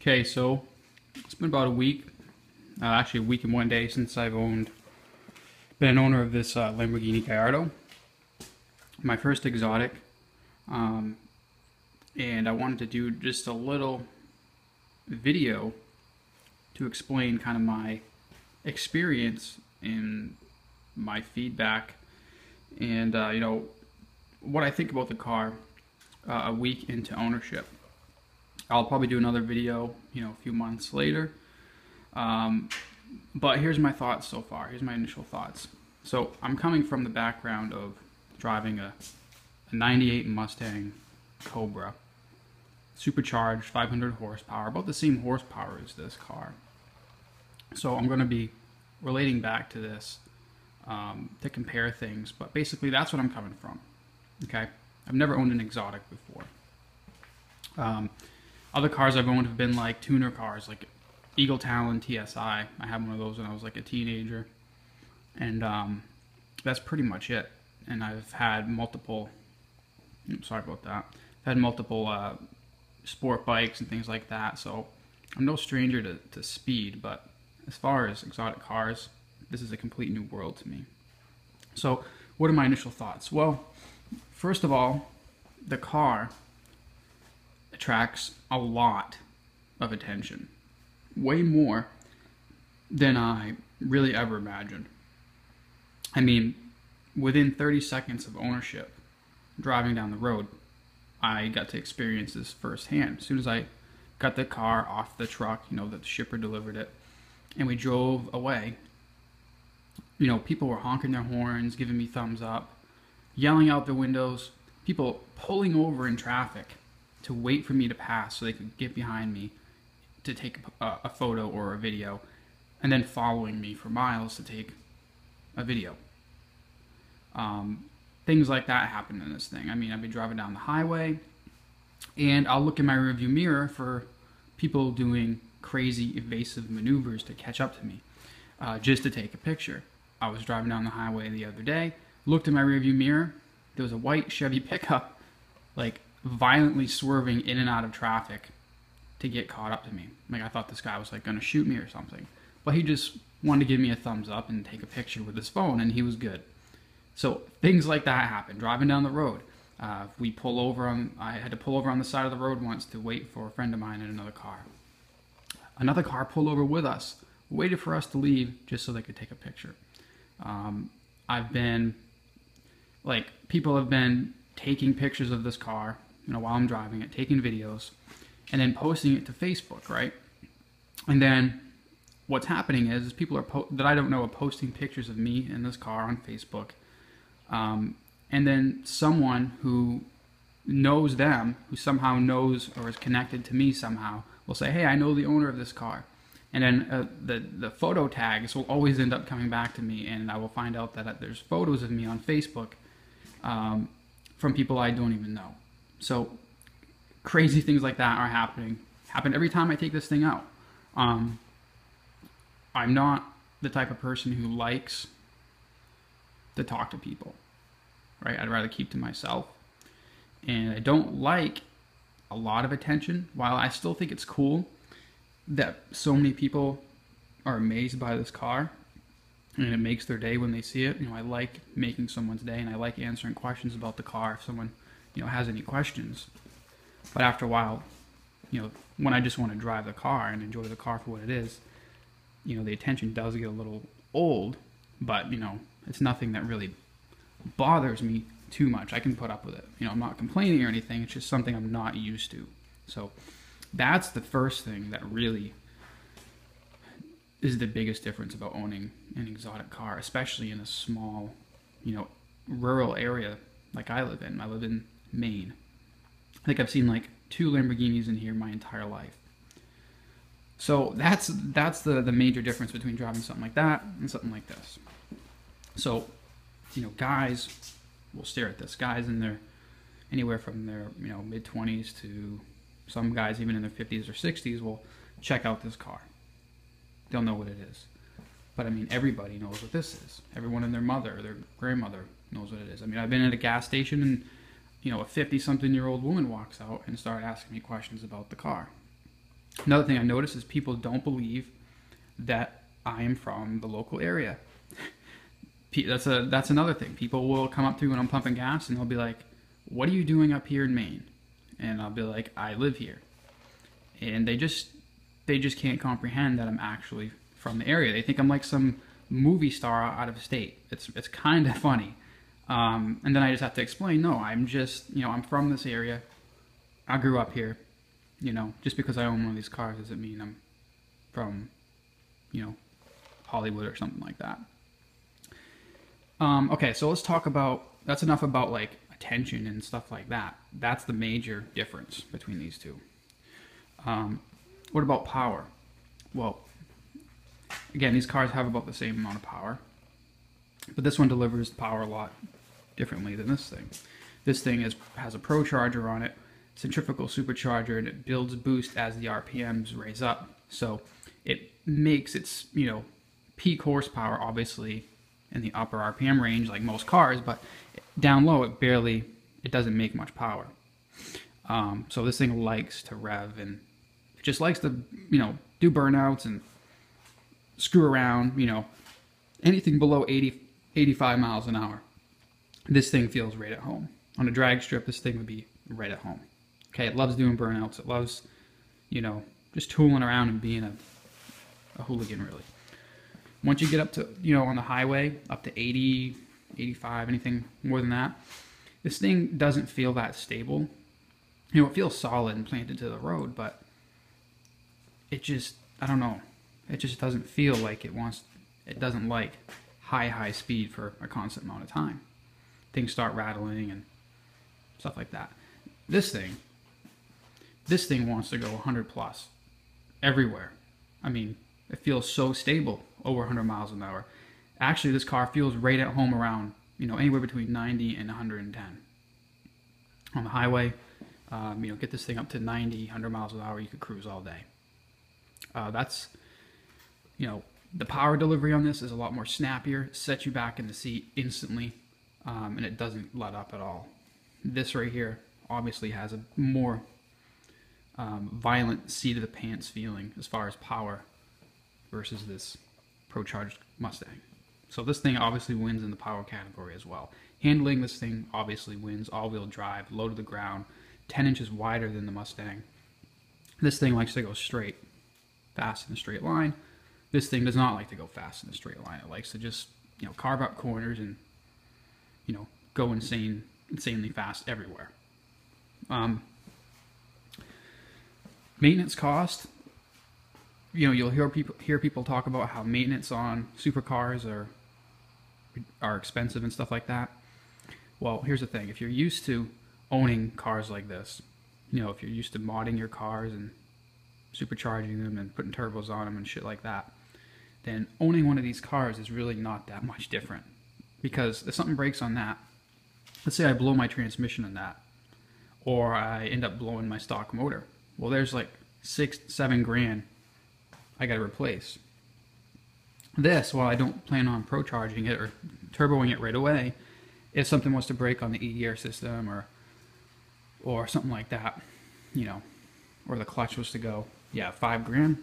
Okay, so it's been about a week, actually a week and 1 day since I've been an owner of this Lamborghini Gallardo, my first exotic, and I wanted to do just a little video to explain kind of my experience and my feedback and what I think about the car a week into ownership. I'll probably do another video, a few months later. But here's my thoughts so far. Here's my initial thoughts. So I'm coming from the background of driving a 98 Mustang Cobra, supercharged, 500 horsepower, about the same horsepower as this car. So I'm going to be relating back to this to compare things, but basically that's what I'm coming from. Okay, I've never owned an exotic before. Other cars I've owned have been like tuner cars, like Eagle Talon TSI. I had one of those when I was like a teenager, and that's pretty much it. And I've had multiple, sorry about that, I've had multiple sport bikes and things like that, so I'm no stranger to speed, but as far as exotic cars, this is a complete new world to me. So what are my initial thoughts? Well, first of all, the car attracts a lot of attention, way more than I really ever imagined. I mean, within 30 seconds of ownership, driving down the road, I got to experience this firsthand. As soon as I got the car off the truck, that the shipper delivered it, and we drove away, people were honking their horns, giving me thumbs up, yelling out their windows, people pulling over in traffic to wait for me to pass so they could get behind me to take a photo or a video, and then following me for miles to take a video. Things like that happen in this thing. I mean, I'd be driving down the highway, and I'll look in my rearview mirror for people doing crazy evasive maneuvers to catch up to me, just to take a picture. I was driving down the highway the other day, looked in my rearview mirror, there was a white Chevy pickup, like violently swerving in and out of traffic to get caught up to me. Like, I thought this guy was like gonna shoot me or something, but he just wanted to give me a thumbs up and take a picture with his phone, and he was good. So things like that happen driving down the road. I had to pull over on the side of the road once to wait for a friend of mine in another car. Another car pulled over with us, waited for us to leave just so they could take a picture. People have been taking pictures of this car, while I'm driving it, taking videos, and then posting it to Facebook, right? And then what's happening is people that I don't know are posting pictures of me in this car on Facebook, and then someone who knows them, who somehow knows or is connected to me somehow, will say, "Hey, I know the owner of this car." And then the photo tags will always end up coming back to me, and I will find out that there's photos of me on Facebook from people I don't even know. So crazy things like that are happen every time I take this thing out. I'm not the type of person who likes to talk to people, right? I'd rather keep to myself, and I don't like a lot of attention. While I still think it's cool that so many people are amazed by this car and it makes their day when they see it, I like making someone's day, and I like answering questions about the car if someone has any questions. But after a while, when I just want to drive the car and enjoy the car for what it is, the attention does get a little old, but it's nothing that really bothers me too much. I can put up with it. I'm not complaining or anything. It's just something I'm not used to. So that's the first thing that really is the biggest difference about owning an exotic car, especially in a small, rural area like I live in. I live in Maine. I think I've seen like 2 Lamborghinis in here my entire life. So that's the major difference between driving something like that and something like this. So, guys will stare at this. Guys in their anywhere from their mid-20s to some guys even in their 50s or 60s will check out this car. They'll know what it is. But I mean, everybody knows what this is. Everyone and their mother or their grandmother knows what it is. I mean, I've been at a gas station and a 50-something-year-old woman walks out and started asking me questions about the car. Another thing I noticed is people don't believe that I am from the local area. That's another thing. People will come up to me when I'm pumping gas and they'll be like, "What are you doing up here in Maine?" And I'll be like, "I live here." And they just can't comprehend that I'm actually from the area. They think I'm like some movie star out of state. It's kind of funny. And then I just have to explain, no, I'm just, I'm from this area. I grew up here. Just because I own one of these cars doesn't mean I'm from, Hollywood or something like that. Okay, so let's talk about, that's enough about like attention and stuff like that. That's the major difference between these two. What about power? Well, again, these cars have about the same amount of power, but this one delivers power a lot differently than this thing. This thing has a Pro Charger on it, centrifugal supercharger, and it builds boost as the RPMs raise up. So it makes its, peak horsepower, obviously, in the upper RPM range, like most cars, but down low, it doesn't make much power. So this thing likes to rev, and it just likes to, do burnouts and screw around, anything below 85 miles an hour. This thing feels right at home. On a drag strip, this thing would be right at home. Okay, it loves doing burnouts. It loves, just tooling around and being a hooligan, really. Once you get up to, on the highway, up to 80, 85, anything more than that, this thing doesn't feel that stable. It feels solid and planted to the road, but it just, I don't know. It just doesn't feel like it doesn't like high speed for a constant amount of time. Things start rattling and stuff like that. This thing wants to go 100 plus everywhere. I mean, it feels so stable over 100 miles an hour. Actually, this car feels right at home around, anywhere between 90 and 110. On the highway, get this thing up to 90, 100 miles an hour, you could cruise all day. That's, the power delivery on this is a lot more snappier, sets you back in the seat instantly, and it doesn't let up at all. This right here obviously has a more violent seat of the pants feeling as far as power versus this Pro-Charged Mustang. So this thing obviously wins in the power category as well. Handling, this thing obviously wins. All-wheel drive, low to the ground, 10 inches wider than the Mustang. This thing likes to go straight, fast in a straight line. This thing does not like to go fast in a straight line. It likes to just, carve up corners and, go insanely fast everywhere. Maintenance cost. You'll hear people talk about how maintenance on supercars are expensive and stuff like that. Well, here's the thing. If you're used to owning cars like this, if you're used to modding your cars and supercharging them and putting turbos on them and shit like that, then owning one of these cars is really not that much different. Because if something breaks on that, let's say I blow my transmission on that, or I end up blowing my stock motor, well, there's like $6-7 grand I got to replace. This, while I don't plan on pro-charging it or turboing it right away, if something was to break on the e-gear system or something like that, or the clutch was to go, yeah, $5 grand,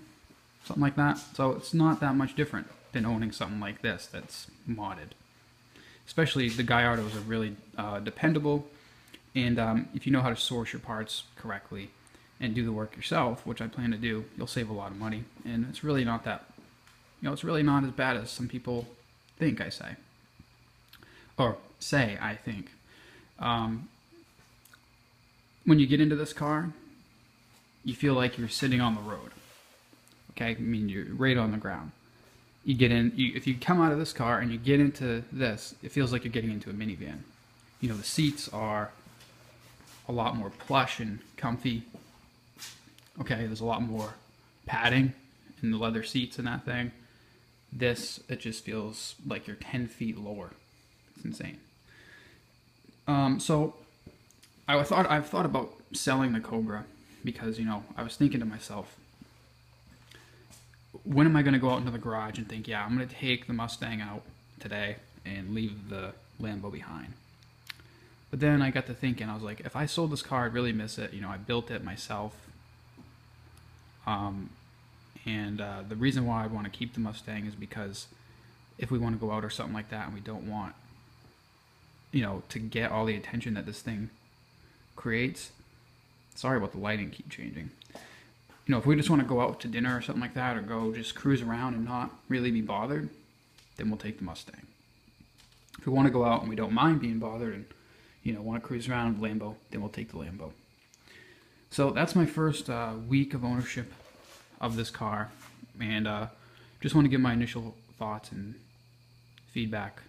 something like that. So it's not that much different than owning something like this that's modded. Especially the Gallardos are really dependable, and if you know how to source your parts correctly and do the work yourself, which I plan to do, you'll save a lot of money. And it's really not that, it's really not as bad as some people think, I think. When you get into this car, you feel like you're sitting on the road. Okay, I mean, you're right on the ground. You get in, if you come out of this car and you get into this, it feels like you're getting into a minivan. The seats are a lot more plush and comfy. Okay, there's a lot more padding in the leather seats in that thing. This, it just feels like you're 10 feet lower. It's insane. So I've thought about selling the Cobra because, I was thinking to myself, when am I going to go out into the garage and think, yeah, I'm going to take the Mustang out today and leave the Lambo behind? But then I got to thinking, I was like, if I sold this car, I'd really miss it. I built it myself. The reason why I want to keep the Mustang is because if we want to go out or something like that and we don't want, to get all the attention that this thing creates. Sorry about the lighting keep changing. If we just want to go out to dinner or something like that, or go just cruise around and not really be bothered, then we'll take the Mustang. If we want to go out and we don't mind being bothered and, want to cruise around with Lambo, then we'll take the Lambo. So that's my first week of ownership of this car, and just want to give my initial thoughts and feedback.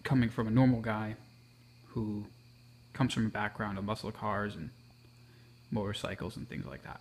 Coming from a normal guy who comes from a background of muscle cars and motorcycles and things like that.